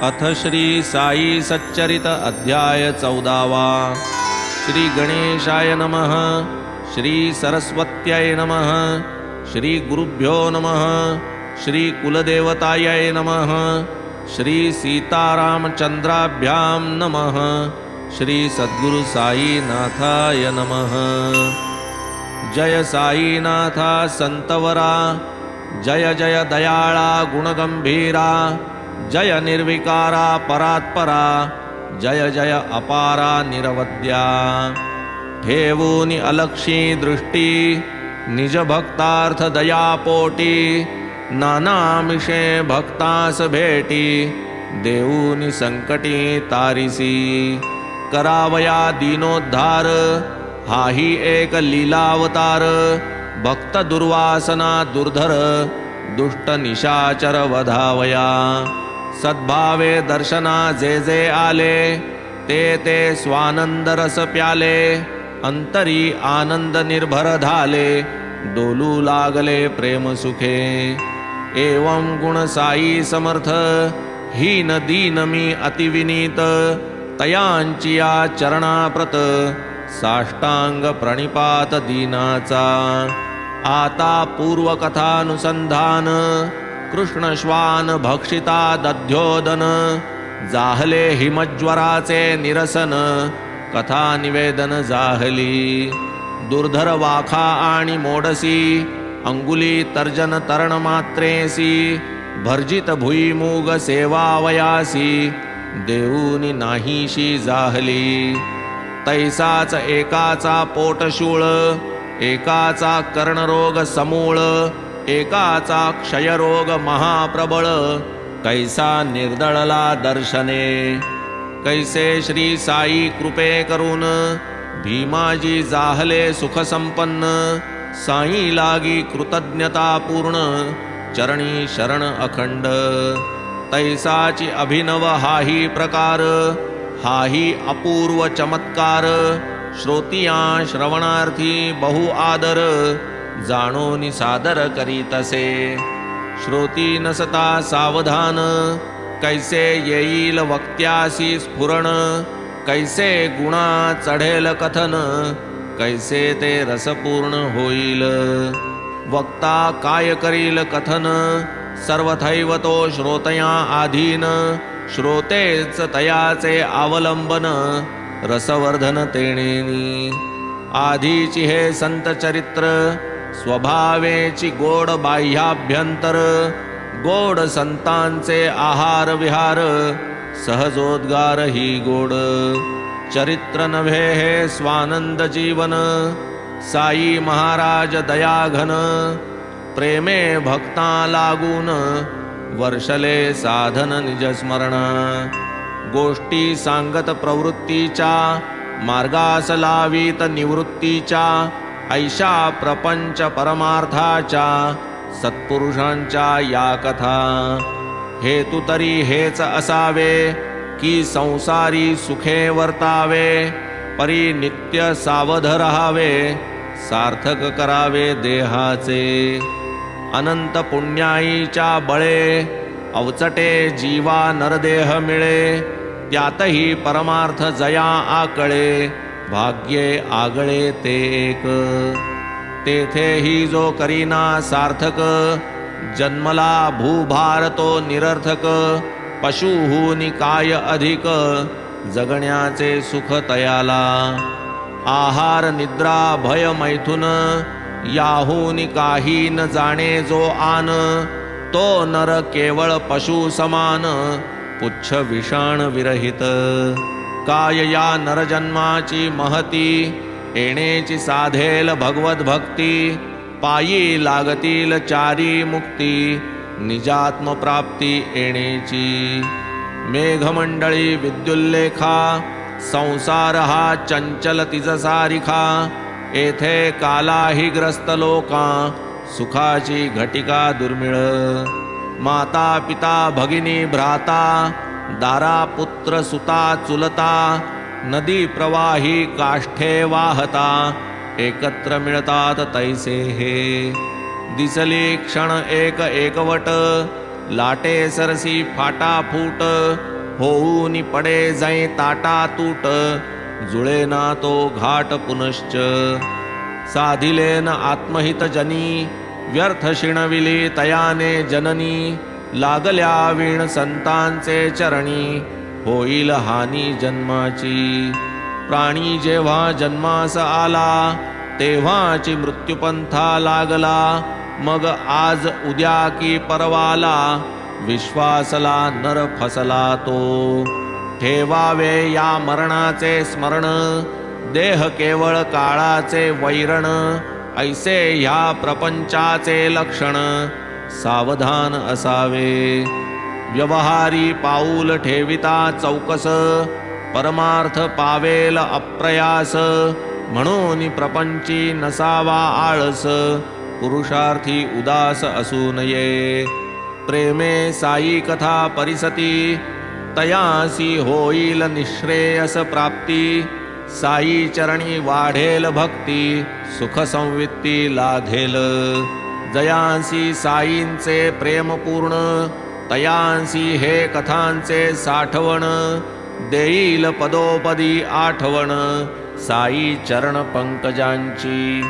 अथ श्री साई सच्चरित अध्याय 14। श्री गणेशाय नमः। श्री सरस्वत्यै नमः। श्री गुरुभ्यो नमः। श्री कुलदेवतायै नमः। श्री सीतारामचंद्राभ्यां नमः। श्री सद्गुरु साईनाथाय नमः। जय साईनाथा संतवरा, जय जय दयाळा गुणगंभीरा, जय निर्विकारा परात्परा, जय जय अपारा निरवद्या। ठेवूनि अलक्षी दृष्टी, निज भक्तार्थ दयापोटी, नानामिषे भक्तास भेटी, देऊनि संकटी तारिसी। करावया दीनोद्धार, हाही एक लीलावतार, भक्त दुर्वासना दुर्धर, दुष्ट निशाचर वधावया। सद्भावे दर्शना जे जे आले, ते ते स्वानंद रस प्याले, अंतरी आनंद निर्भर धाले, डोलू लागले प्रेम सुखे। एवं गुण साई समर्थ, हीन दीन मी अतिविनीत, तयांचिया चरणाप्रत, साष्टांग प्रणिपात दीनाचा। आता पूर्वकथानुसंधान, कृष्ण श्वान भक्षिता दध्योदन, जाहले हिमज्वराचे निरसन, कथा निवेदन जाहली। दुर्धर वाखा आणि मोडसी, अंगुली तर्जन तरण मात्रेसी, भर्जित भुईमुग सेवावयासी, देऊनी नाहीशी जाहली। तैसाच एकाचा पोटशूळ, एकाचा कर्णरोग समूळ, एकाचा क्षयरोग महाप्रबळ, कैसा निर्दळला दर्शने। कैसे श्री साई कृपे करून, भीमाजी जाहले सुख संपन्न, साई लागी कृतज्ञता पूर्ण, चरणी शरण अखंड। तैसाची अभिनव हाही प्रकार, हाही अपूर्व चमत्कार, श्रोतिया श्रवणार्थी बहु आदर, जाणोनी सादर करीतसे। श्रोती नसता सावधान, कैसे येईल वक्त्यासी स्फुरण, कैसे गुणा चढेल कथन, कैसे ते रसपूर्ण होईल। वक्ता काय करील कथन, सर्वथैव तो श्रोतया आधीन, श्रोतेच तयाचे अवलंबन, रसवर्धन तेणेनी। आधीची हे संत चरित्र, स्वभावेची गोड बाह्याभ्यंतर, गोड संतांचे आहार विहार, सहजोद्गार ही गोड। चरित्र नव्हे हे स्वानंद जीवन, साई महाराज दयाघन, प्रेमे भक्ता लागून, वर्षले साधन निजस्मरण। गोष्टी सांगत प्रवृत्तीच्या, मार्गास लावीत निवृत्तीच्या, ऐशा प्रपंच परमार्थाच्या, सत्पुरुषांच्या या कथा। हेतु तरी हेच असावे, की संसारी सुखे वर्तावे, परी नित्य सावध रहावे, सार्थक करावे देहाचे। अनंत पुण्याईच्या बळे, अवचटे जीवा नरदेह मिळे, त्यातही परमार्थ जया आकळे, भाग्ये आगळे ते एक। तेथेही जो करीना सार्थक, जन्मला भूभार तो निरर्थक, पशुहूनी काय अधिक, जगण्याचे सुख तयाला। आहार निद्रा भय मैथुन, याहूनी काही न जाणे जो आन, तो नर केवळ पशु समान, पुच्छ विषाण विरहित। काय या नरजन्माची महती, येणेची साधेल भगवत भक्ती, पायी लागतील चारी मुक्ती, निजात्म प्राप्ती येणेची। मेघमंडळी विद्युल्लेखा, संसार हा चंचल तिजसारिखा, येथे कालाही ग्रस्त लोका, सुखाची घटिका दुर्मिळ। माता पिता भगिनी भ्राता, दारा पुत्र सुता चुलता, नदी प्रवाही काष्ठे वाहता, एकत्र मिळतात तैसे हे। दिसली क्षण एक एकवट, लाटे सरसी फाटा फूट, होऊनी पडे जाई ताटा तूट, जुळे ना तो घाट पुनश्च. साधिलेन आत्महित जनी, व्यर्थ शिणविली तयाने जननी, लागल्या वीण संतांचे चरणी, होईल हानी जन्माची. प्राणी जेव्हा जन्मास आला, तेव्हाची मृत्युपंथा लागला, मग आज उद्या की परवाला, विश्वासला नर फसला तो. ठेवावे या मरणाचे स्मरण, देह केवळ काळाचे वैरण, ऐसे ह्या प्रपंचाचे लक्षण, सावधान असावे. व्यवहारी पाऊल ठेविता चौकस, परमार्थ पावेल अप्रयास, म्हणून प्रपंची नसावा आळस, पुरुषार्थी उदास असू नये. प्रेमे साई कथा परिसती, तयासी होईल निश्रेयस प्राप्ती, साई चरणी वाढेल भक्ती, सुख संवित्ती लाधेल. जयांसी साईंचे प्रेम पूर्ण, तयांसी हे कथांचे साठवण, देईल पदोपदी आठवण, साई चरण पंकजांची.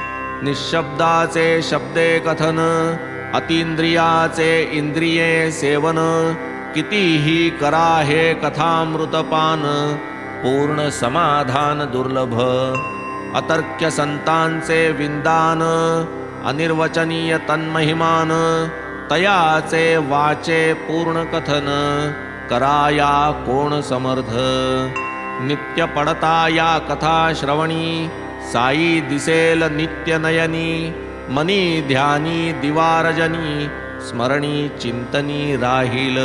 निशब्दाचे शब्दे कथन, अतींद्रियाचे इंद्रिये सेवन, कितीही करा हे कथामृतपान, पूर्ण समाधान दुर्लभ. अतर्क्य संतांचे विंदान, अनिर्वचनीय तन्महिमान, तयाचे वाचे पूर्ण कथन, कराया कोण समर्थ. नित्य पडता या कथा श्रवणी, साई दिसेल नित्य नयनी, मनी ध्यानी दिवारजनी, स्मरणी चिंतनी राहील.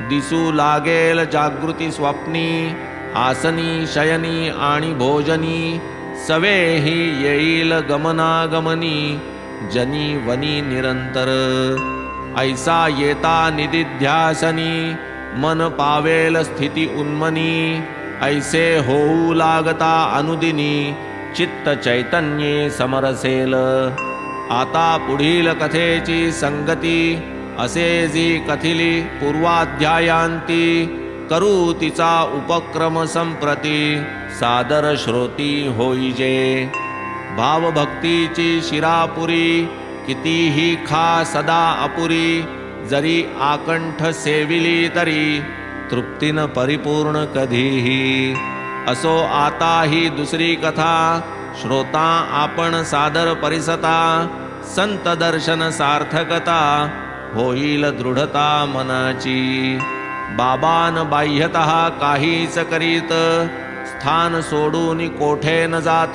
दिसू लागेल जागृती स्वप्नी, आसनी शयनी आणि भोजनी, सवेही येईल गमनागमनी, जनी वनी निरंतर. ऐसा येता निदिध्यासनी, मन पावेल स्थिती उन्मनी, ऐसे होऊ लागता अनुदिनी, चित्त चैतन्ये समरसेल. आता पुढील कथेची संगती, असे जी कथिली पूर्वाध्यायांती, करू तिचा उपक्रम संप्रती, सादर श्रोती होईजे. भावभक्तीची शिरापुरी, कितीही खा सदा अपुरी, जरी आकंठ सेविली तरी, तृप्तीन परिपूर्ण कधीही. असो आता ही दुसरी कथा, श्रोता आपण सादर परिसता, संत दर्शन सार्थकता, होईल दृढता मनाची. बाबान बाह्यतः काहीच करीत, स्थान सोडून कोठे न जात,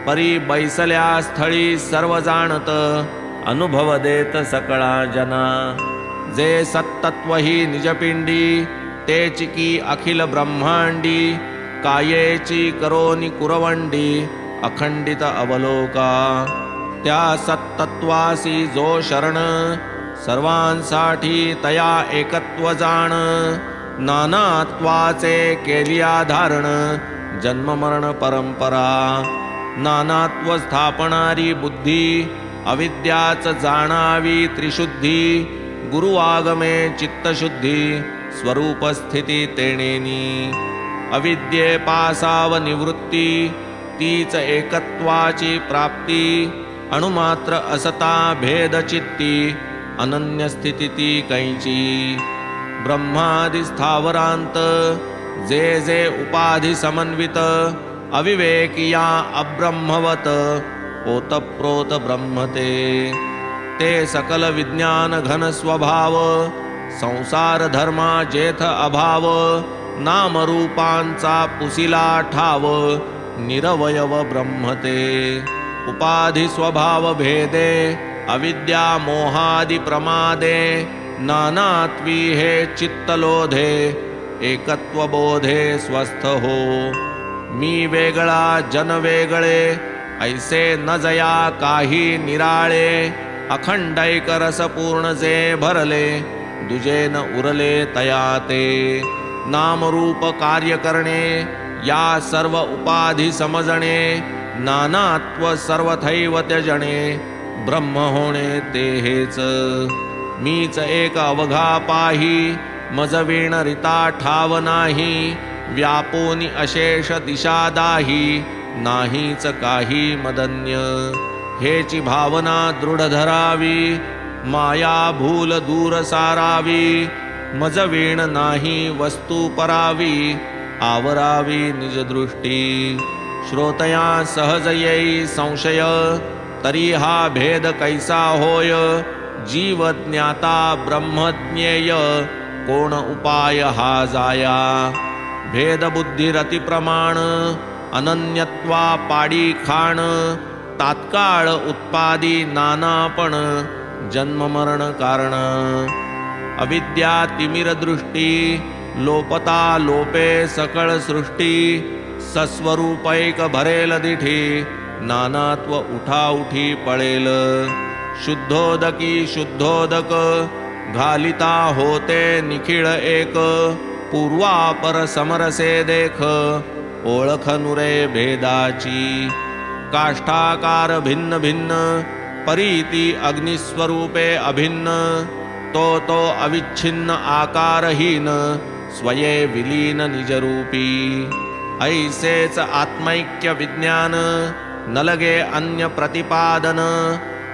परी बैसल्या स्थळी सर्व जाणत, अनुभव देत सकळा जना. जे सत्तत्व ही निजपिंडी, तेची की अखिल ब्रह्मांडी, कायेची करोनी कुरवंडी, अखंडित अवलोका. त्या सत्तत्वासी जो शरण, सर्वांसाठी तया एकत्व जाण, नानात्वाचे केलिया धारण, जन्म मरण परंपरा. नानात्व स्थापणारी बुद्धी, अविद्याच जाणावी त्रिशुद्धी, गुरुआगमे चित्तशुद्धी, स्वरूपस्थिती तेणेनी. अविद्ये पासाव निवृत्ती, तीच एकत्वाची प्राप्ती, अणुमात्र असता भेद चित्ती, अनन्य स्थिती ती कैची. ब्रह्मादि स्थावरांत, जे जे उपाधी समन्वित, अविवेकिया अब्रह्मवत, ओतप्रोत ब्रह्मते. ते सकल विज्ञान घन स्वभाव, संसार धर्मा जेथ अभाव, नामरूपांचा पुसिला ठाव, निरवयव ब्रह्मते. उपाधी स्वभाव भेदे, अविद्या मोहादि प्रमादे, नानात्वी हे चित्तलोधे, एकत्व बोधे स्वस्थ हो. मी वेगळा जन वेगळे, ऐसे न जया काही निराळे, अखंडैक रस पूर्ण जे भरले, दुजे न उरले तया ते. नामरूप कार्य करणे, या सर्व उपाधी समजणे, नानात्व सर्वथैव त्यजणे, ब्रह्म होणे ते हेच. मीच एक अवघा पाही, मज वीण रिता ठाव नाही, व्यापोनी अशेष दिशा दाही, नाहीच काही मदन्य. हेची भावना दृढ धरावी, माया भूल दूर सारावी, मज वीण नाही वस्तू परावी, आवरावी निज दृष्टी. श्रोतया सहज येई संशय, तरी हा भेद कैसा होय, जीव ज्ञाता ब्रह्मज्ञेय, कोण उपाय हा जाया. भेद बुद्धी रती प्रमाण, अनन्यत्वा पाडी खाण, तात्काळ उत्पादी नानापण, जन्म मरण कारण. अविद्या तिमिर दृष्टी, लोपता लोपे सकळ सृष्टी, सस्वरूपैक भरेल दिठी, नानात्व उठाउठी पळेल. शुद्धोदकी शुद्धोदक, घालिता होते निखिळ एक, पूर्वापर समरसे देख, ओळख नुरे भेदाची. काष्ठाकार भिन्न भिन्न, परीती अग्निस्वरूपे अभिन्न, तो अविच्छिन्न आकारहीन, स्वये विलीन निजरूपी. ऐसेच आत्मैक्य विज्ञान, न लगे अन्य प्रतिपादन.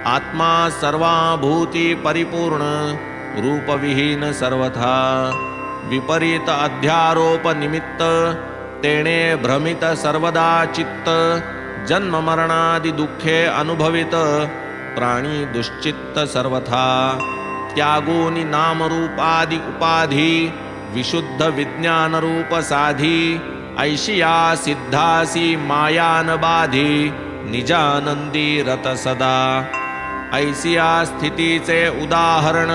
आत्मा सर्वाभूती परिपूर्ण, रूपविहीन सर्वथा. विपरीत अध्यारोप निमित्त, तेणे भ्रमित सर्वदा चित्त. जन्म मरणादि दुःखे अनुभवित, प्राणी दुश्चित्त सर्वथा. त्यागोनी नामरूपादि उपाधी, विशुद्ध विज्ञान रूप साधी. ऐशिया सिद्धासी मायान बाधी, निजानंदी रत सदा. ऐसिया स्थितीचे उदाहरण,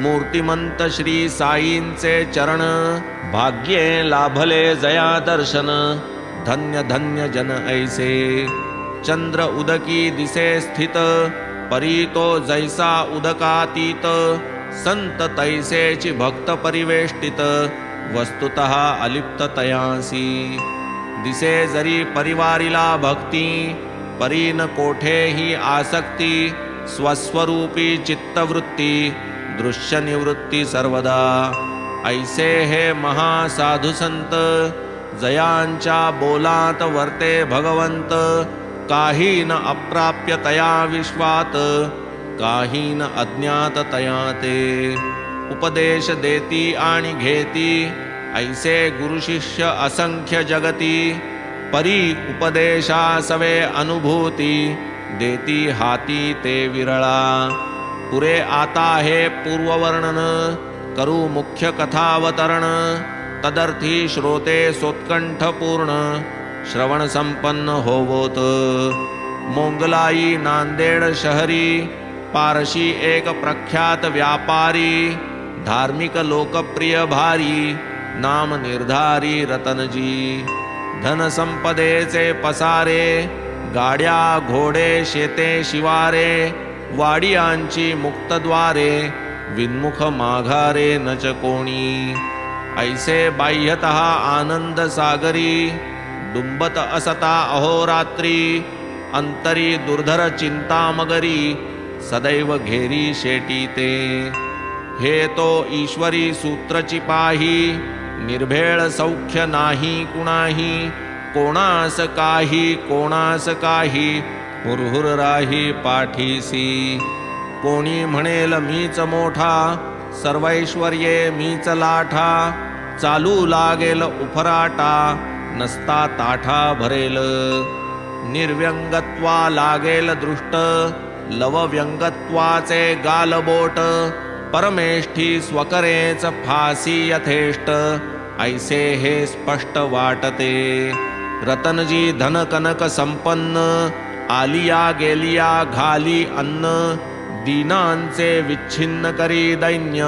मूर्तिमंत श्री साईंचे चरण. भाग्ये लाभले जया दर्शन, धन्य धन्य जन ऐसे. चंद्र उदकी दिसे स्थित, परीतो जैसा उदकातीत. संत तैसेची भक्त परिवेष्टित, वस्तुतः अलिप्त तयांसी. दिसे जरी परिवारिला भक्ती, परीन कोठेही आसक्ती. स्वस्वरूपी चित्तवृत्ती, दृश्य निवृत्ती सर्वदा. ऐसे हे महासाधु संत, जयांच्या बोलात वर्ते भगवंत. काही न अप्राप्य तया विश्वात, काही न अज्ञात तया ते. उपदेश देती आणि घेती, ऐसे गुरु शिष्य असंख्य जगती. परी उपदेशा सवे अनुभूती, देती हाती ते विरळा. पुरे आता हे पूर्ववर्णन, करू मुख्य कथावतरण. तदर्थी श्रोते सोत्कंठ पूर्ण, श्रवण संपन्न होवोत. मोंगलाई नांदेड शहरी, पारशी एक प्रख्यात व्यापारी. धार्मिक लोकप्रिय भारी, नाम निर्धारी रतनजी. धन संपदेचे पसारे, गाड्या घोडे शेते शिवारे. वाडियांची मुक्तद्वारे, विन्मुख माघारे नच कोणी. ऐसे बाह्यतः आनंद सागरी, डुंबत असता अहोरात्री. अंतरी दुर्धर चिंता मगरी, सदैव घेरी शेटी ते. हे तो ईश्वरी सूत्रची पाही, निर्भेळ सौख्य नाही कुणाही. कोणास काही कोणास काही, हुरहुर राही पाठीसी. कोणी म्हणेल मीच मोठा, सर्वैश्वर्ये मीच लाठा. चालू लागेल उफराटा, नसता ताठा भरेल. निर्व्यंगत्वा लागेल दृष्ट, लवव्यंगत्वाचे गालबोट. परमेष्ठी स्वकरेच फासी यथेष्ट, ऐसे हे स्पष्ट वाटते. रतनजी धन कनक संपन्न, आलिया गेलिया घाली अन्न. दीनांचे विच्छिन्न करी दैन्य,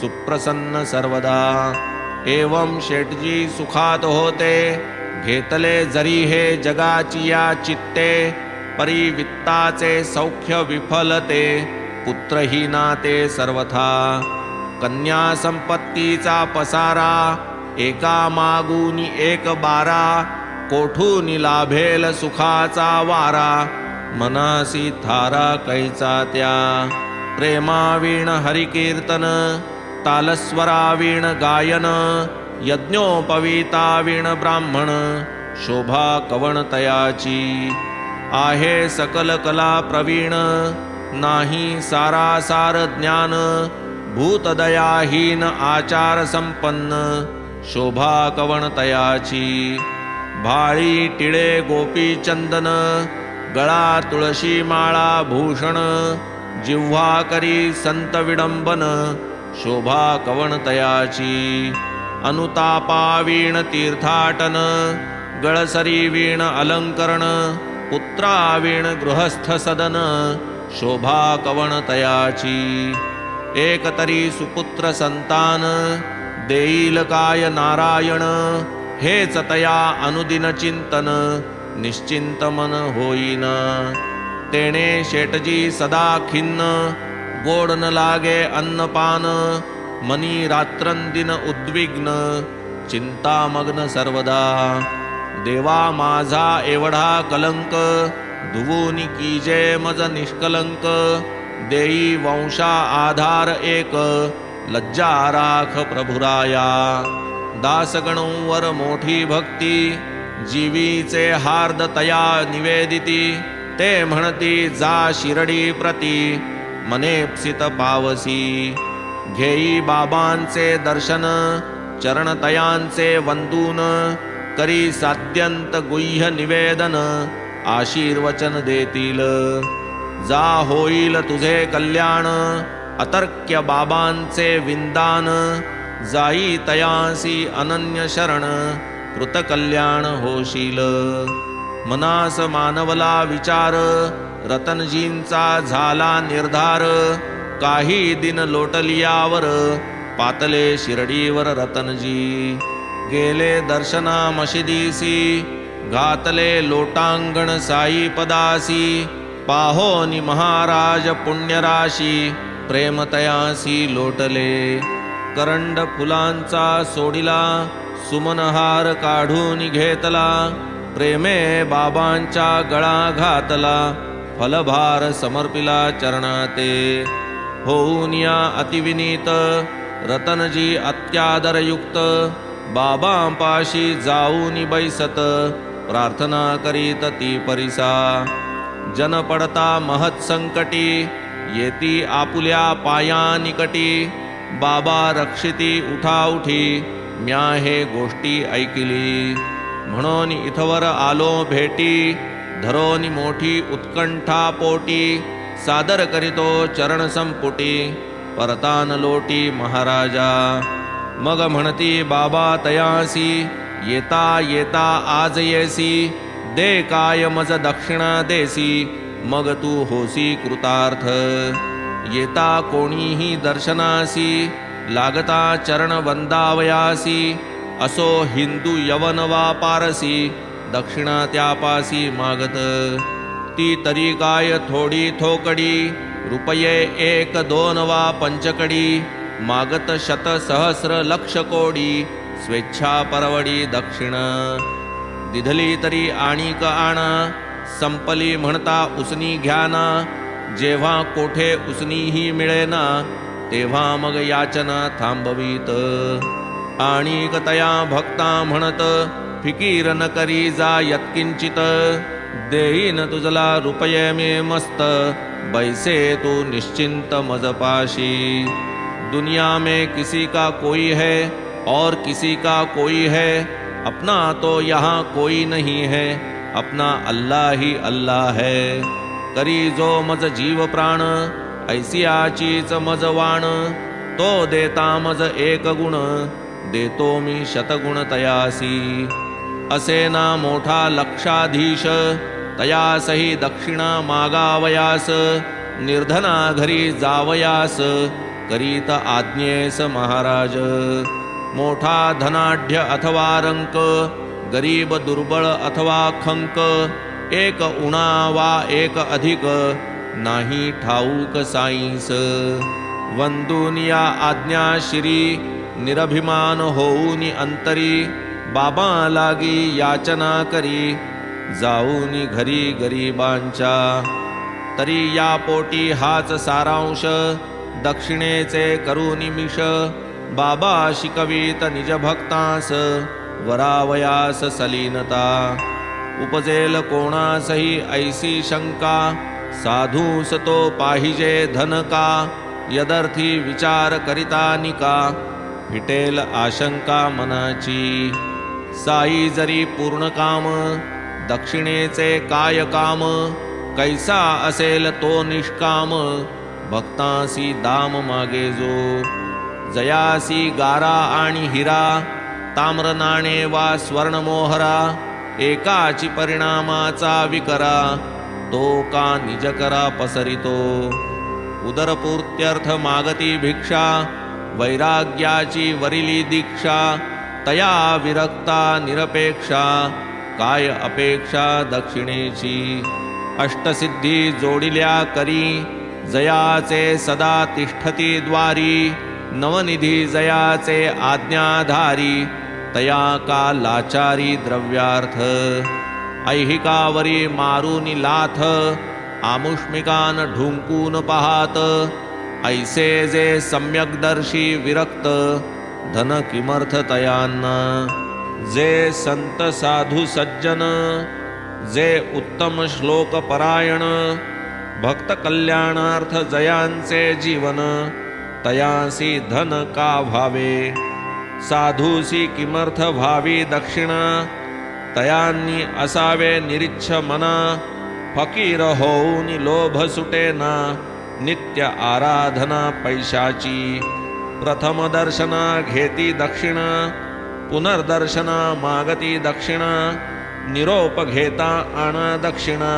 सुप्रसन्न सर्वदा. एवं शेठजी सुखात होते, घेतले जरी हे जगाची या चित्ते. परी वित्ताचे सौख्य विफलते, पुत्रहीना ते सर्वथा. कन्या संपत्तीचा पसारा, एका मागूनी एक बारा. कोठूनी लाभेल सुखाचा वारा, मनासी थारा कैचा त्या. प्रेमावीण हरिकीर्तन तालस्वरावीण गायन यज्ञोपवीतावीण ब्राह्मण शोभा कवणतयाची आहे सकल कला प्रवीण नाही सारासार ज्ञान भूतदयाहीन आचार संपन्न शोभा कवणतयाची भाळी टिळे गोपी चंदन गळा तुळशी माळा भूषण जिव्हा करी संत विडंबन शोभा कवणतयाची अनुतापावीण तीर्थाटन गळसरी वीण अलंकरण पुत्रावीण गृहस्थ सदन शोभा कवणतयाची एकतरी सुपुत्र संतान देईल काय नारायण हेच तया अनुदिन चिंतन निश्चिंत मन होईन तेणे शेटजी सदा खिन्न गोड न लागे अन्नपान मनी रात्रंदिन उद्विग्न चिंतामग्न सर्वदा देवा माझा एवढा कलंक धुवूनी कीजे मज निष्कलंक देई वंशा आधार एक लज्जा राख प्रभुराया दासगणोवर मोठी भक्ती जीवीचे हार्द तया निवेदिती ते म्हणती जा शिरडी प्रती मनेप्सित पावसी घेई बाबांचे दर्शन चरणतयांचे वंदून करी साध्यंत गुह्य निवेदन आशीर्वचन देतील जा होईल तुझे कल्याण अतर्क्य बाबांचे विंदान जाई तयासी अनन्य शरण कृतकल्याण होशील मनास मानवला विचार रतनजींचा झाला निर्धार काही दिन लोटलियावर पातले शिर्डीवर रतनजी गेले दर्शना मशिदीसी घातले लोटांगण साई पदासी पाहोनी महाराज पुण्यराशी प्रेमतयासी लोटले करंड फुलांचा सोडिला सुमनहार काढून घेतला प्रेमे बाबांच्या गळा घातला फलभार समर्पिला चरणाते होऊन या अतिविनीत रतनजी अत्यादरयुक्त बाबांपाशी जाऊनी बैसत प्रार्थना करीत ती परिसा जन पडता महत् संकटी येती आपुल्या पाया निकटी बाबा रक्षिती उठाउठी म्या हे गोष्टी ऐकिली म्हणून इथवर आलो भेटी धरोनी मोठी उत्कंठा पोटी सादर करीतो चरण संपुटी परतान लोटी महाराजा मग म्हणती बाबा तयासी येता येता आज येसी दे काय मज दक्षिणा देसी मग तू होसी कृतार्थ येता कोणीही दर्शनासी लागता चरण वंदावयासी असो हिंदू यवन वा पारसी दक्षिणा त्यापासी मागत ती तरी काय थोडी थोकडी रुपये 1 2 वा पंचकडी मागत शत सहस्र लक्ष कोडी स्वेच्छा परवडी दक्षिणा दिधली तरी आणिक आणा संपली म्हणता उसनी घ्याना जेव्हा कोठे उसनीही मिळेना तेव्हा मग याचना थांबवीत आणिक तया भक्ता म्हणत फिकीर न करी जा यत्किंचित देईन तुझला रुपये मी मस्त बैसे तू निश्चिंत मजपाशी दुनिया में किसी का कोई है और किसी का कोई है अपना तो यहाँ कोई नहीं है अपना अल्लाह ही अल्लाह है करी जो मज जीव प्राण ऐसी आचीच मज वाण तो देता मज 1 गुण देतो मी शतगुण तयासी असे ना मोठा लक्षाधीश तयासही दक्षिणा मागावयास निर्धना घरी जावयास करीत आज्ञेस महाराज मोठा धनाढ्य अथवा रंक गरीब दुर्बळ अथवा खंक 1 उणा वा 1 अधिक नाही ठाऊक साईस वंदुनिया आज्ञा श्री निरभिमान होऊनी अंतरी बाबा लागी याचना करी जाऊनी घरी गरीबांच्या तरी या पोटी हाच सारांश दक्षिणेचे करू निमिष बाबा शिकवीत निज भक्तास वरावयास सलीनता उपजेल कोणासही ऐसी शंका साधूस तो पाहिजे धन का यदर्थी विचार करिता निका फिटेल आशंका मनाची साई जरी पूर्ण काम दक्षिणेचे काय काम कैसा असेल तो निष्काम भक्तासी दाम मागे जो जयासी गारा आणि हिरा ताम्र नाणे वा स्वर्ण मोहरा एकाची परिणामाचा विकरा तो का निज करा पसरितो उदरपूर्त्यर्थ मागती भिक्षा वैराग्याची वरिली दीक्षा तया विरक्ता निरपेक्षा काय अपेक्षा दक्षिणेची अष्टसिद्धी जोडिल्या करी जयाचे सदा तिष्ठती द्वारी नवनिधी जयाचे आज्ञाधारी तया का लाचारी द्रव्यार्थ ऐहिकावरी मारुनी लाथ आमुष्मिकान ढुंकून पाहात ऐसे जे सम्यकदर्शी विरक्त धन किमर्थ तयांना जे संत साधू सज्जन जे उत्तम श्लोक परायण भक्त कल्याणार्थ जयांचे जीवन तयासी धन का भावे साधूसी किमर्थ भावी दक्षिणा तयांनी असावे निरीच्छ मना फकीर होऊन लोभ सुटेना नित्य आराधना पैशाची प्रथम दर्शना घेती दक्षिणा पुनर्दर्शना मागती दक्षिणा निरोप घेता आणा दक्षिणा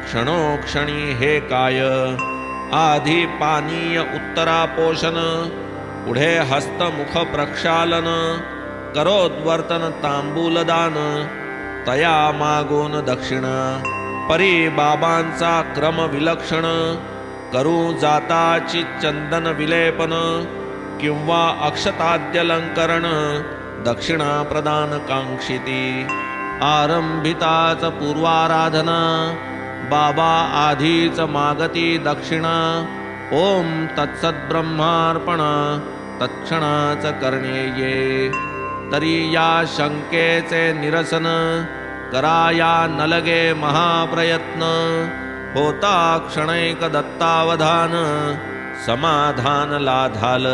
क्षणोक्षणी हे काय आधी पानीय उत्तरा पोषण पुढे हस्तमुख प्रक्षालन करोद्वर्तन तांबूलदान तया मागून दक्षिणा परी बाबांचा क्रम विलक्षण करू जाताची चंदन विलेपन किंवा अक्षताद्यलंकरण दक्षिणा प्रदान कांक्षिती आरंभिताच पूर्वाराधना बाबा आधीच मागती दक्षिणा ओम तत्सद्ब्रह्मार्पणा तत्क्षणाच करणे ये तरी या शंकेचे निरसन कराया नलगे महाप्रयत्न होता क्षणैक दत्तावधान समाधान लाधाल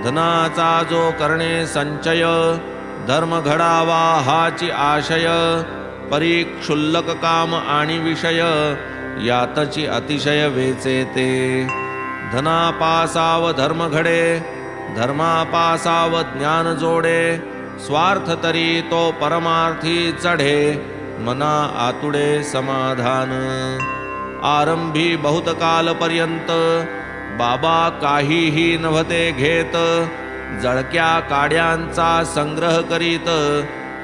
धनाचा जो करणे संचय धर्म घडावा हाची आशय परी क्षुल्लक काम आणि विषय यातची अतिशय वेचे ते धनापासाव धर्म घडे धर्मापासाव ज्ञान जोडे स्वार्थ तरी तो परमार्थी चढे मना आतुडे समाधान आरंभी बहुत कालपर्यंत बाबा काहीही नव्हते घेत जळक्या काड्यांचा संग्रह करीत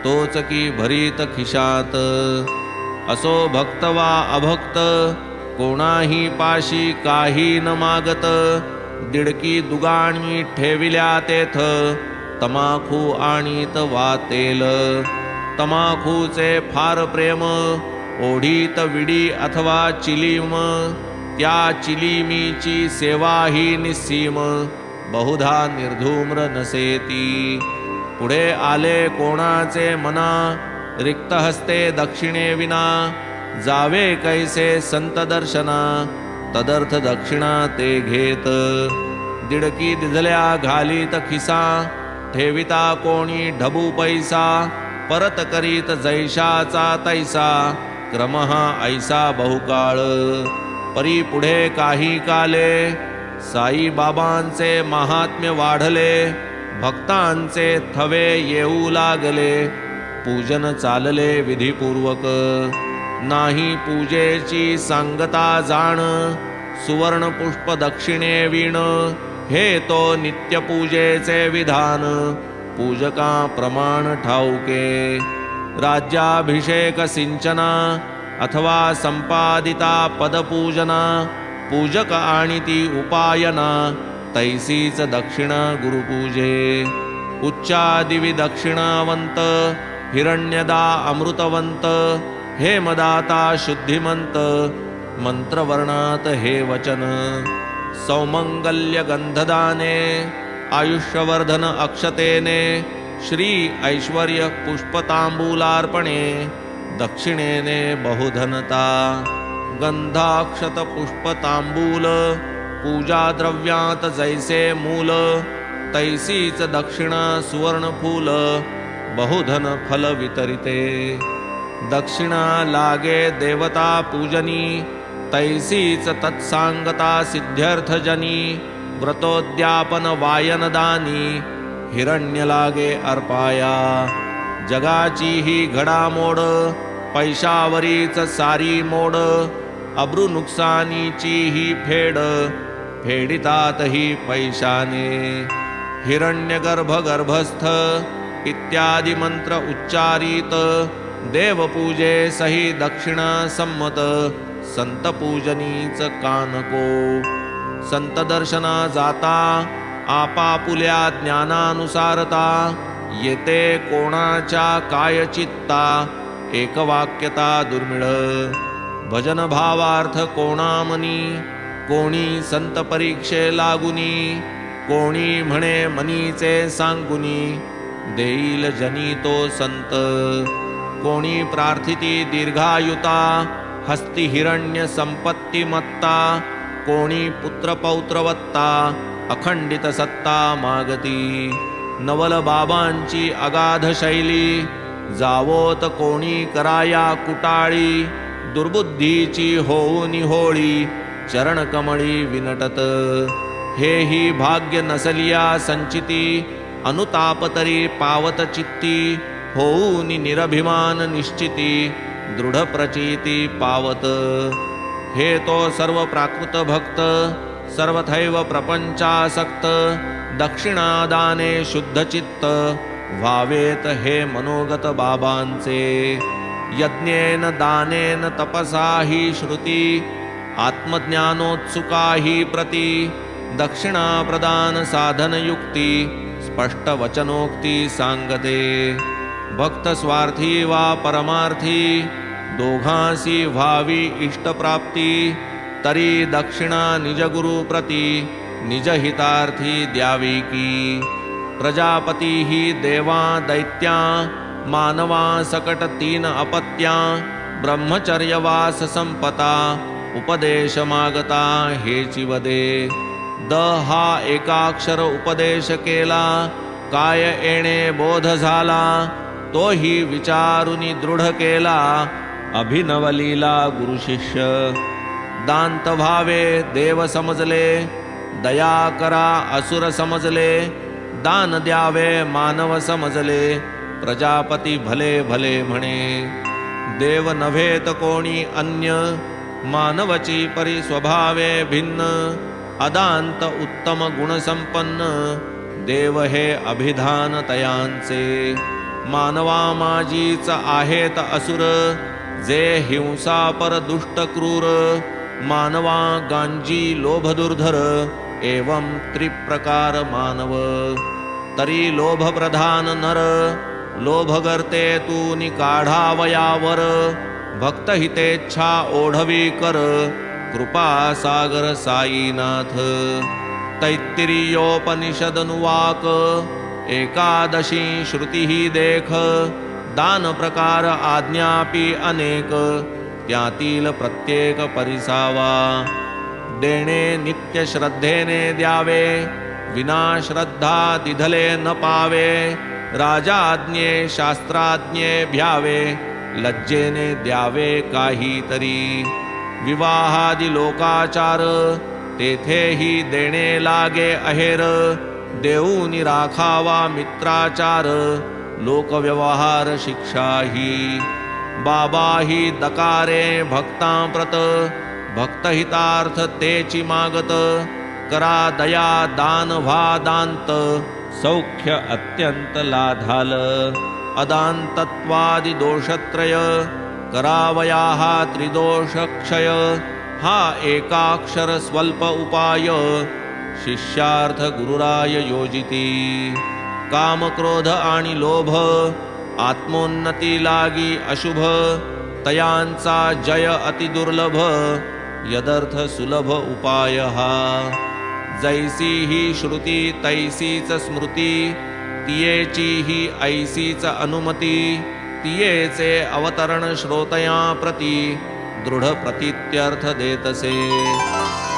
तोच की भरीत खिशात असो भक्त वा अभक्त कोणाही पाशी काही न मागत दिडकी दुगाणी ठेविल्या तेथ तमाखू आणीत वा तेल तमाखूचे फार प्रेम ओढीत विडी अथवा चिलीम त्या चिलीमीची सेवा ही निस्सीम बहुधा निर्धूम्र नसेती पुढे आले कोणाचे मना रिक्त हस्ते दक्षिणे विना जावे कैसे संत दर्शना तदर्थ दक्षिणा ते घेत दिडकी दिधल्या घालीत खिसा ठेविता कोणी ढबू पैसा परत करीत जैशाचा तैसा क्रम हा ऐसा बहुकाळ परी पुढे काही काले साई बाबांचे महात्म्य वाढले भक्तांचे थवे येऊ लागले पूजन चालले विधिपूर्वक नाही पूजेची सांगता जाण सुवर्ण पुष्प दक्षिणे वीण हे तो नित्य पूजेचे विधान पूजका प्रमाण ठाऊके राज्याभिषेक सिंचना अथवा संपादिता पदपूजना पूजक आणि ती उपायना तैसीच दक्षिणा गुरुपूजे उच्चादिवि दक्षिणावंत हिरण्यदा अमृतवंत हे मदाता शुद्धिमंत मंत्रवर्णात हे वचन सौमंगल्य गंधदाने आयुष्यवर्धन अक्षतेने श्री ऐश्वर्य पुष्पतांबूलार्पणे दक्षिणेने बहुधनता गंधाक्षत पुष्पतांबूल पूजा द्रव्यात जैसे मूल तैसीच दक्षिणा सुवर्ण फूल बहुधन फल वितरिते दक्षिणा लागे देवता पूजनी तैसीच तत्सांगता सिद्ध्यर्थजनी व्रतोद्यापन वायनदानी हिरण्य लागे अर्पाया जगाची ही घडामोड पैशावरीच सारी मोड अब्रू नुकसानीची ही फेड फेडितात ही पैशाने हिरण्यगर्भ गर्भस्थ इत्यादी मंत्र उच्चारित देवपूजे सही दक्षिणा संमत संत पूजनीच कानको संत दर्शना जाता आपापुल्या ज्ञानानुसारता येते कोणाच्या काय चित्ता एकवाक्यता दुर्मिळ भजन भावार्थ कोणामनी कोणी संत परीक्षे लागुनी कोणी म्हणे मनीचे सांगुनी देईल जनी तो संत कोणी प्रार्थिती दीर्घायुता हस्ती हिरण्य संपत्ती मत्ता कोणी पुत्र पौत्रवत्ता अखंडित सत्ता मागती नवल बाबांची अगाध शैली जावोत कोणी कराया कुटाळी दुर्बुद्धीची होऊनी होळी चरणकमळी विनटत हे ही भाग्य नसलिया संचिती अनुतापतरी पावत चित्ती होऊनी निरभिमान निश्चिती दृढ प्रचिती पावत हे तो सर्व प्राकृत भक्त सर्वथैव प्रपंचासक्त दक्षिणादाने शुद्ध चित्त व्हावेत हे मनोगत बाबांचे यज्ञेन दानेन तपसा ही श्रुती आत्मज्ञानोत्सुका ही प्रती दक्षिणा प्रदान साधन युक्ती स्पष्ट वचनोक्ती सांगते भक्त स्वार्थी वा परमार्थी दोघांसी व्हावी इष्टप्राप्ती तरी दक्षिणा निज गुरु प्रती निज हितार्थी द्यावी की प्रजापती ही देवा दैत्या मानवा सकट तीन अपत्या ब्रह्मचर्यवास संपता उपदेश मागता हेची वदे द हा एकाक्षर उपदेश केला काय येणे बोध झाला तोही विचारुनी दृढ केला अभिनवलीला गुरु शिष्य दांत भावे देव समजले दया करा असुर समजले दान द्यावे मानव समजले प्रजापती भले भले म्हणे देव नव्हेत कोणी अन्य मानवची परी स्वभावे भिन्न अदांत उत्तम गुणसंपन्न देव हे अभिधान तयांचे मानवा माजीच आहेत असुर जे हिंसा पर दुष्ट क्रूर मानवा गांजी लोभ दुर्धर एवं त्रिप्रकार मानव तरी लोभ प्रधान नर लोभ करते तू काढावयावर भक्त हितेच्छा ओढवी कर कृपा सागर साईनाथ तैत्तिरीयोपनिषदनुवाक एकादशी श्रुती ही देख दान प्रकार आज्ञापी अनेक त्यातील प्रत्येक परिसावा देणे नित्य श्रद्धेने द्यावे विना श्रद्धा तिधले न पावे राजाज्ञे शास्त्राज्ञे भ्यावे लज्जेने द्यावे काहीतरी विवाहादी लोकाचार तेथेही देणे लागे अहेर देऊनी राखावा मित्राचार लोकव्यवहार शिक्षाही बाबाही दकारे भक्तांप्रत भक्तहितार्थ तेची मागत करा दया दान व्हा दांत सौख्य अत्यंत लाधाल अदांतत्वादि दोषत्रय करावया हा त्रिदोषक्षय हा एकाक्षर स्वल्प उपाय शिष्यार्थ गुरुराय योजिती काम क्रोध आणि लोभ आत्मोन्नती लागी अशुभ तयांचा जय अति दुर्लभ यदर्थ सुलभ उपायः जैसी ही श्रुती तैसीच स्मृती तियेची ही ऐसीच अनुमती तियेचे अवतरण श्रोतया प्रती दृढ प्रतीत्यर्थ देतसे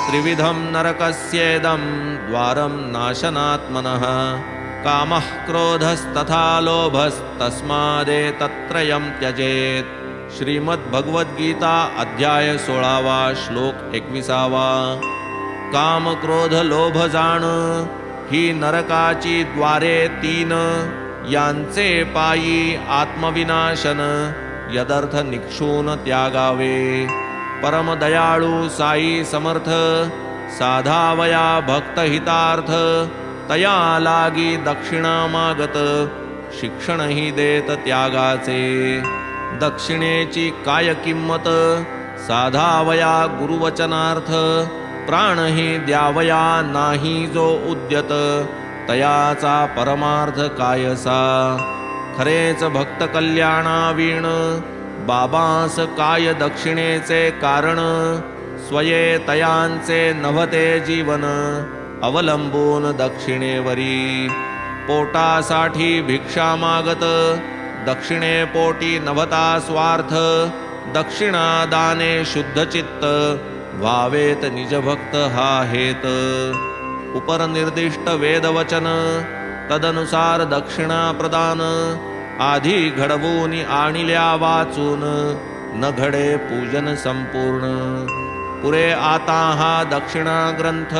त्रिविधं नरकस्येदं द्वारं नाशनात्मनः कामः क्रोधस्तथा लोभस्तस्मादेतत्त्रयं त्यजेत् श्रीमद्भगवद्गीता अध्याय 16 श्लोक 21 काम क्रोध लोभ जाण ही नरकाची द्वारे 3 यांचे पायी आत्मविनाशन यदर्थ निक्षून त्यागावे परमदयाळू साई समर्थ साधावया भक्तहितार्थ तया लागी दक्षिणा मागत शिक्षण ही देत त्यागाचे दक्षिणेची काय किंमत साधावया गुरुवचनार्थ प्राणही द्यावया नाही जो उद्यत तयाचा परमार्थ कायसा खरेच भक्त कल्याणावीण बाबास काय दक्षिणेचे कारण स्वये तयांचे नभते जीवन अवलंबून दक्षिणेवरी पोटासाठी भिक्षा मागत दक्षिणे पोटी नभता स्वार्थ दक्षिणा दाने शुद्ध चित्त व्हावेत निजभक्त हा हेत उपरनिर्दिष्ट वेदवचन तदनुसार दक्षिणा प्रदान आधी घडवून आणिल्या वाचून न घडे पूजन संपूर्ण पुरे आता हा दक्षिणा ग्रंथ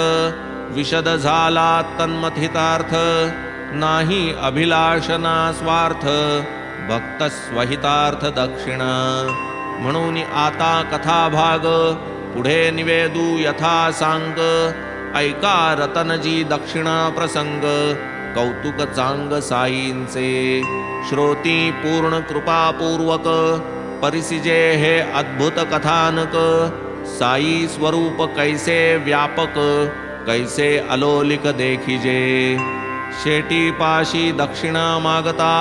विशद झाला तन्मथितार्थ नाही अभिलाषना स्वार्थ भक्त स्वहितार्थ दक्षिणा म्हणून आता कथा भाग पुढे निवेदू यथा सांग ऐका रतनजी दक्षिणा प्रसंग कौतुक चांग साईंचे श्रोती पूर्ण कृपापूर्वक परिसिजे हे अद्भुत कथानक साई स्वरूप कैसे व्यापक कैसे अलोलिक देखिजे शेटी पाशी दक्षिणा मागता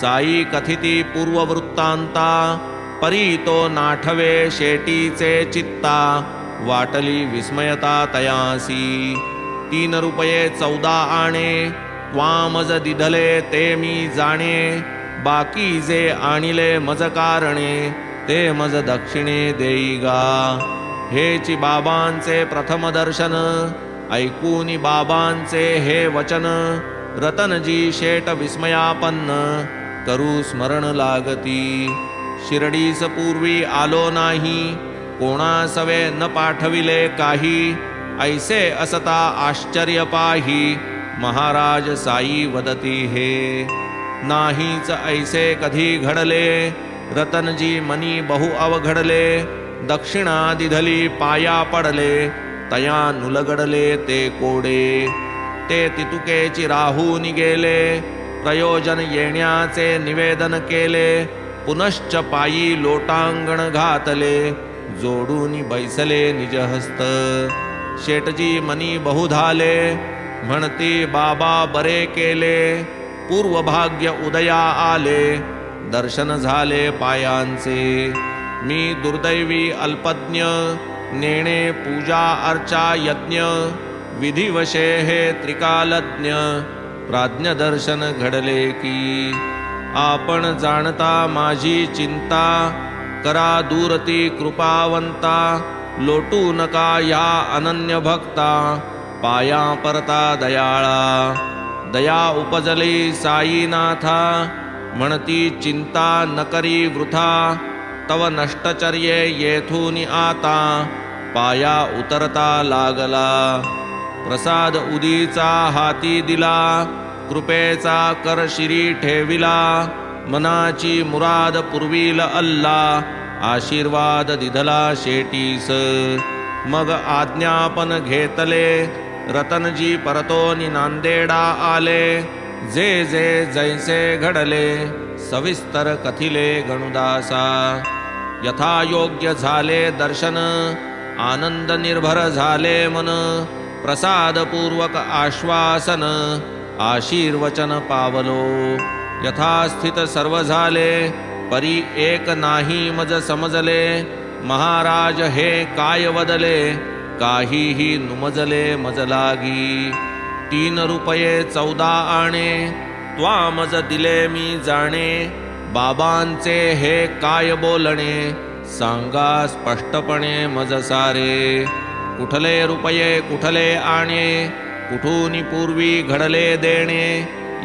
साई कथिती पूर्ववृत्तांता परी तो नाठवे शेटीचे चित्ता वाटली विस्मयता तयासी 3 रुपये 14 आणे त्वामज दिधले ते मी जाणे बाकी जे आणिले मज कारणे ते मज दक्षिणे देईगा हेची बाबांचे प्रथम दर्शन ऐकूनी बाबांचे हे वचन रतनजी शेट विस्मयापन्न करू स्मरण लागती शिर्डीस पूर्वी आलो नाही कोणासवे न पाठविले काही ऐसे असता आश्चर्य पाही महाराज साई वदती हे नाहीच ऐसे कधी घडले रतनजी मनी बहु अवघडले दक्षिणा दिधली पाया पडले तया नुलगडले ते कोडे ते तितुकेची राहून गेले प्रयोजन येण्याचे निवेदन केले पुनश्च पायी लोटांगण घातले जोडून बैसले निजहस्त शेटजी मनी बहुधाले म्हणती बाबा बरे केले पूर्वभाग्य उदया आले दर्शन झाले पायांचे मी दुर्दैवी अल्पज्ञ नेणे पूजा अर्चा यज्ञ विधिवशे हे त्रिकालज्ञ प्राज्ञ दर्शन घडले की आपण जाणता माझी चिंता करा दूरती कृपावंता लोटू नका या अनन्य भक्ता पाया परता दयाळा दया उपजली साईनाथा म्हणती चिंता न करी वृथा तव नष्टचर्ये येथून आता पाया उतरता लागला प्रसाद उदीचा हाती दिला कृपेचा कर शिरी ठेविला मनाची मुराद पुरविल अल्ला आशीर्वाद दिधला शेटीस मग आज्ञापन घेतले रतनजी परतोनी नांदेडा आले जे जे जैसे घडले सविस्तर कथिले गणुदासा यथायोग्य झाले दर्शन आनंद निर्भर झाले मन प्रसादपूर्वक आश्वासन आशीर्वचन पावलो यथास्थित सर्व झाले परी एक नाही मज समजले महाराज हे काय वदले, काहीही नुमजले मजलागी. 3 रुपये 14 आणे, त्वामज दिले मी जाणे. बाबांचे हे काय बोलणे, सांगा स्पष्टपणे मज सारे. कुठले रुपये कुठले आणे, कुठून पूर्वी घडले देणे.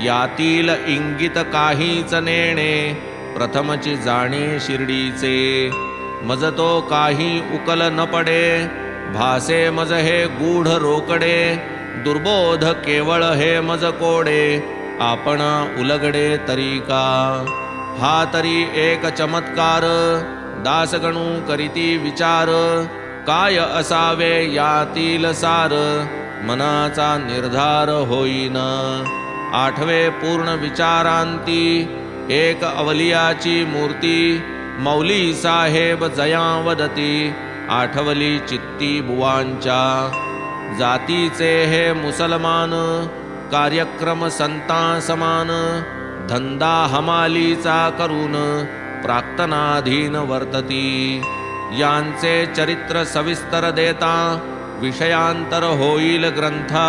यातील इंगित काहीच नेणे, प्रथमची जाणे शिर्डीचे. मज तो काही उकल न पडे, भासे मज हे गूढ रोकडे. दुर्बोध केवळ हे मज कोडे, आपण उलगडे तरी का. हा तरी एक चमत्कार, दासगणू करीती विचार. काय असावे यातील सार, मनाचा निर्धार होईन. 8वे पूर्ण विचारांती, एक अवलियाची मूर्ती. मौली साहेब जया वदती, आठवली चित्ती बुवांच्या. जातीचे हे मुसलमान, कार्यक्रम संता समान. धंदा हमालीचा करून, प्राक्तनाधीन वर्तती. यांचे चरित्र सविस्तर देता, विषयांतर होईल ग्रंथा.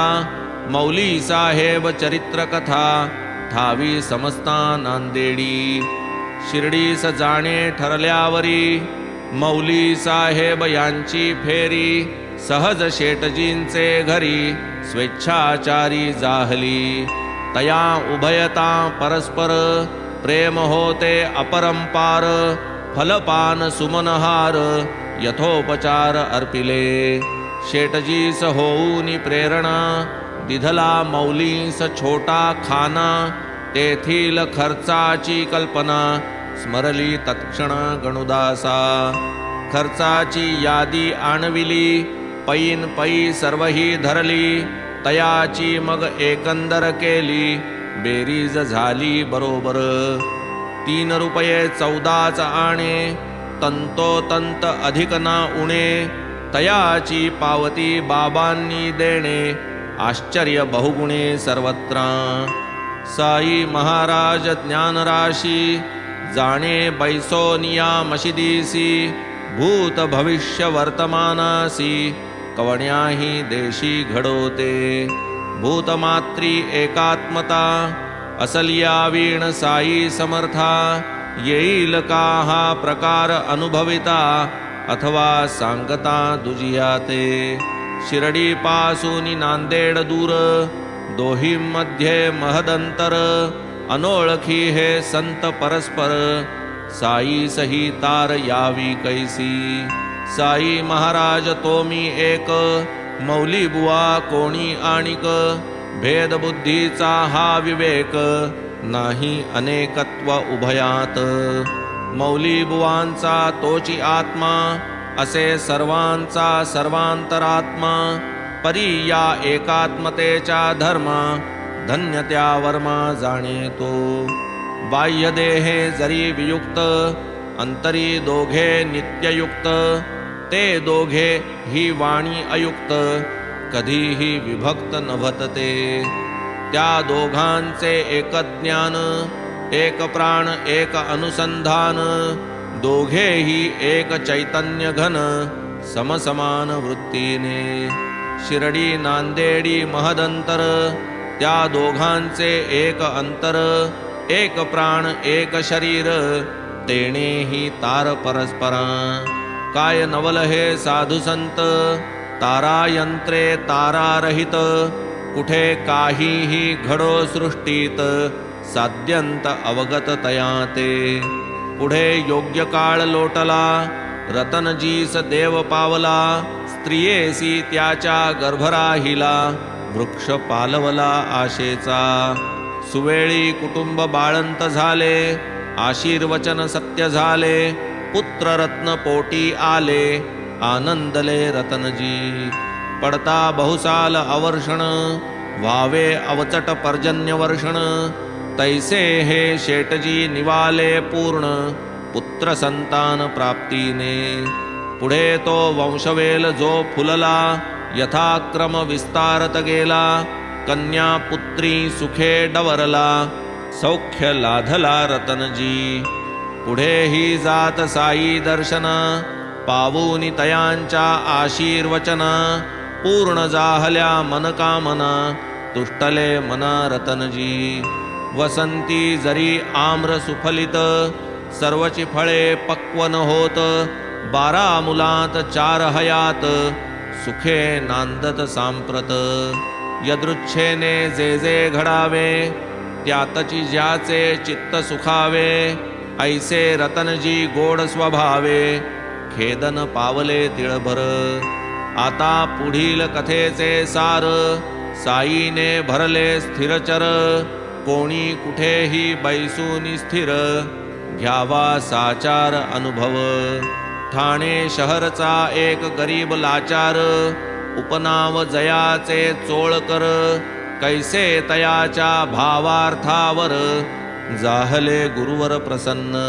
मौली साहेब चरित्र कथा, ठावी समजता नांदेडी. शिर्डीस जाणे ठरल्यावरी, मौली साहेब यांची फेरी. सहज शेटजींचे घरी, स्वेच्छाचारी जाहली. तया उभयता परस्पर, प्रेम होते अपरंपार. फलपान सुमनहार, यथोपचार अर्पिले. शेटजीस होऊनी प्रेरणा, दिधला मौलीस छोटा खाना. तेथील खर्चाची कल्पना, स्मरली तत्क्षण गणुदासा. खर्चाची यादी आणविली, पैन पै सर्वही धरली. तयाची मग एकंदर केली, बेरीज झाली बरोबर. 3 रुपये 14च आणे, तंतोतंत अधिक ना उणे. तयाची पावती बाबांनी देणे, आश्चर्य बहुगुणे सर्वत्र. साई महाराज ज्ञानराशी, जाणे बैसोनिया मशिदीसी. भूत भविष्य वर्तमानासी, कवण्याही देशी घडोते. भूतमात्री एकात्मता, असलिया वीण साई समर्था. येईल का हा प्रकार अनुभविता, अथवा सांगता दुजियाते. शिर्डी पासून नांदेड दूर, दोहींमध्ये महदंतर. अनोळखी हे संत परस्पर, साई सही तार यावी कैसी. साई महाराज तोमी एक, मौली बुवा कोणी आणिक. भेदबुद्धीचा हा विवेक, नाही अनेकत्व उभयात. मौली बुवांचा तोची आत्मा, असे सर्वांचा सर्वांतरात्मा. परी या एकात्मतेच्या धर्मा, धन्य त्या वर्मा जाणे तो. बाह्य देहे जरी वियुक्त, अंतरी दोघे नित्ययुक्त. ते दोघे ही वाणी अयुक्त, कधीही विभक्त नभतते. त्या दोघांचे एक ज्ञान, एक प्राण एक अनुसंधान. दोघेही एक चैतन्य घन, समसमान वृत्तीने. शिर्डी नांदेडी महदंतर, त्या दोघांचे एक अंतर. एक प्राण एक शरीर, तेणेही तार परस्परा. काय नवल हे साधू संत, तारायंत्रे तारारहित. कुठे काहीही घडो सृष्टीत, साध्यंत अवगत तयाते. पुढे योग्य काळ लोटला, रतनजीस देव पावला. स्त्रियेसी त्याच्या गर्भराहिला, वृक्ष पालवला आशेचा. सुवेळी कुटुंब बाळंत झाले, आशीर्वचन सत्य झाले. पुत्र रत्न पोटी आले, आनंदले रतनजी. पडता बहुसाल अवर्षण, व्हावे अवचट पर्जन्य वर्षण. तैसे हे शेटजी निवाले पूर्ण, पुत्र संतान प्राप्तीने. पुढे तो वंशवेल जो फुलला, यथाक्रम विस्तारत गेला. कन्या पुत्री सुखे डवरला, सौख्य लाधला रतनजी. पुढे ही जात साई दर्शना, पावूनि तयांच्या आशीर्वचन पूर्ण जाहल्या मनकामना तुष्टले मना रतनजी वसंती जरी आम्र सुफलित सर्वची फळे पक्वन होत 12 मुलात 4 हयात सुखे नांदत सांप्रत यदृच्छेने जे जे घडावे त्यातची ज्याचे चित्त सुखावे ऐसे रतनजी गोड स्वभावे खेदन पावले तिळभर आता पुढील कथेचे सार साईने भरले स्थिरचर कोणी कुठेही बैसूनी स्थिर घ्यावा साचार अनुभव ठाणे शहरचा एक गरीब लाचार उपनाव जयाचे चोळकर कैसे तयाच्या भावार्थावर जाहले गुरुवर प्रसन्न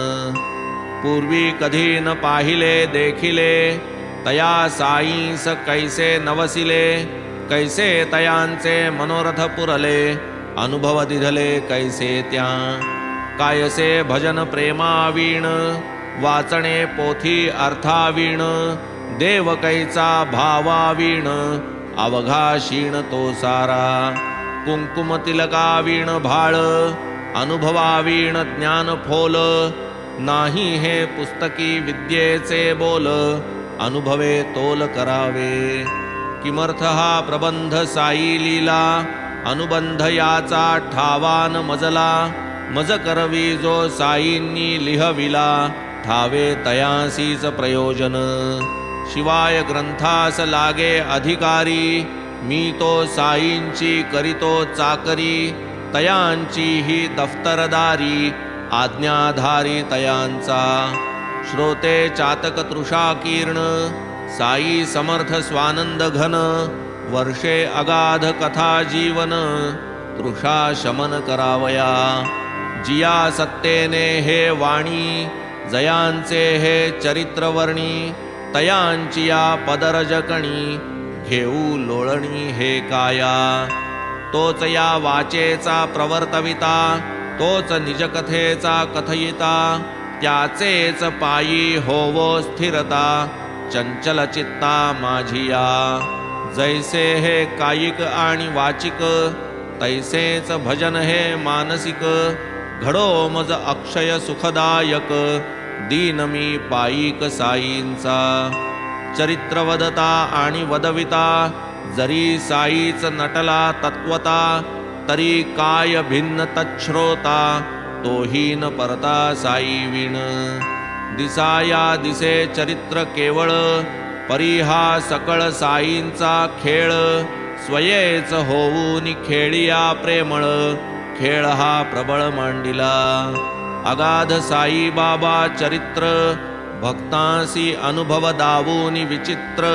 पूर्वी कधी न पाहिले देखिले तया साईंस कैसे नवसिले कैसे तयांचे मनोरथ पुरले अनुभव दिधले कैसे त्या कायसे भजन प्रेमावीण वाचणे पोथी अर्थावीण देव कैचा भावावीण अवघा शीण तो सारा कुंकुम तिलकावीण भाळ अनुभवावीण ज्ञान फोल नाही हे पुस्तकी विद्येचे बोल अनुभवे तोल करावे किमर्थ हा प्रबंध साई लीला अनुबंध याचा ठावान मजला मज करवी जो साईंनी लिहविला ठावे तयासीच प्रयोजन शिवाय ग्रंथास लागे अधिकारी मी तो साईंची करीतो चाकरी तयांची ही दफ्तरदारी आज्ञाधारी तयांचा श्रोते चातक तृषा कीर्ण साई समर्थ स्वानंद घन वर्षे अगाध कथा जीवन तृषा शमन करावया जिया सत्तेने हे वाणी जयांचे हे चरित्रवर्णी तयांची या पदरजकणी घेऊ लोळणी हे काया तोच या वाचेचा प्रवर्तविता तोच निजकथेचा कथयिता त्याचेच पायी होवो स्थिरता चंचल चित्ता माझिया जैसे हे कायिक आणि वाचिक तैसेच भजन हे मानसिक घडो मज अक्षय सुखदायक दीन मी पायिक साईंचा चरित्र वदता आणि वदविता जरी साईच नटला तत्वता तरी काय भिन्न तच्छ्रोता तोहीन परता साई विण दिसाया दिसे चरित्र केवळ परिहा सकळ साईंचा खेळ स्वयेच होऊन खेळिया प्रेमळ खेळ हा प्रबळ मांडिला अगाध साई बाबा चरित्र भक्तांसी अनुभव दावूनी विचित्र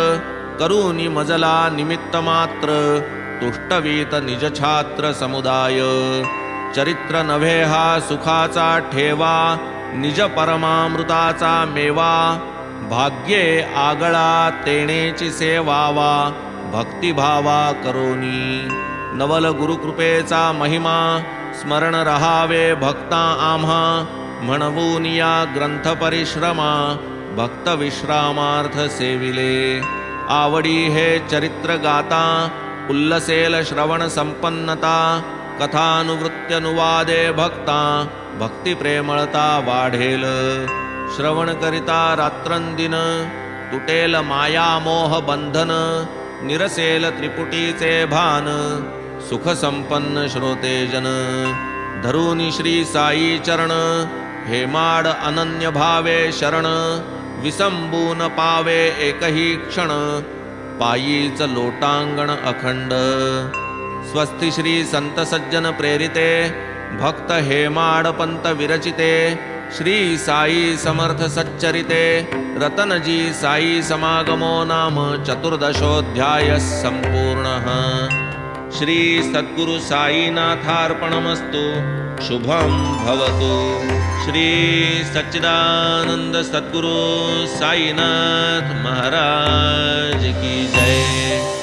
करूनी मजला निमित्त मात्र तुष्टवीत निज छात्र समुदाय चरित्र नव्हे हा सुखाचा ठेवा निज परमामृताचा मेवा भाग्ये आगळा तेणेची सेवावा भक्तिभावा करोनी नवल गुरुकृपेचा महिमा स्मरण रहावे भक्ता आम्हा म्हणवून या ग्रंथ परिश्रमा भक्त विश्रामार्थ सेविले आवडी हे चरित्र गाता उल्लसेल श्रवण संपन्नता कथानुवृत्त्यनुवादे भक्ता भक्ती प्रेमळता वाढेल श्रवण करिता रात्रंदिन तुटेल माया मोह बंधन निरसेल त्रिपुटीचे भान सुख संपन्न श्रोतेजन धरुनी श्री साई चरण हेमाड अनन्य भावे शरण विसंबून पावे एकही क्षण पायीच लोटांगण अखंड स्वस्ति श्री संत सज्जन प्रेरिते भक्त हेमाड पंत विरचिते श्री साई समर्थ सच्चरिते रतनजी साई समागमो नाम चतुर्दशोऽध्यायः संपूर्णः श्री सद्गुरु साईनाथार्पणमस्तु शुभं भवतु श्री सच्चिदानंद सद्गुरु साईनाथ महाराज की जय।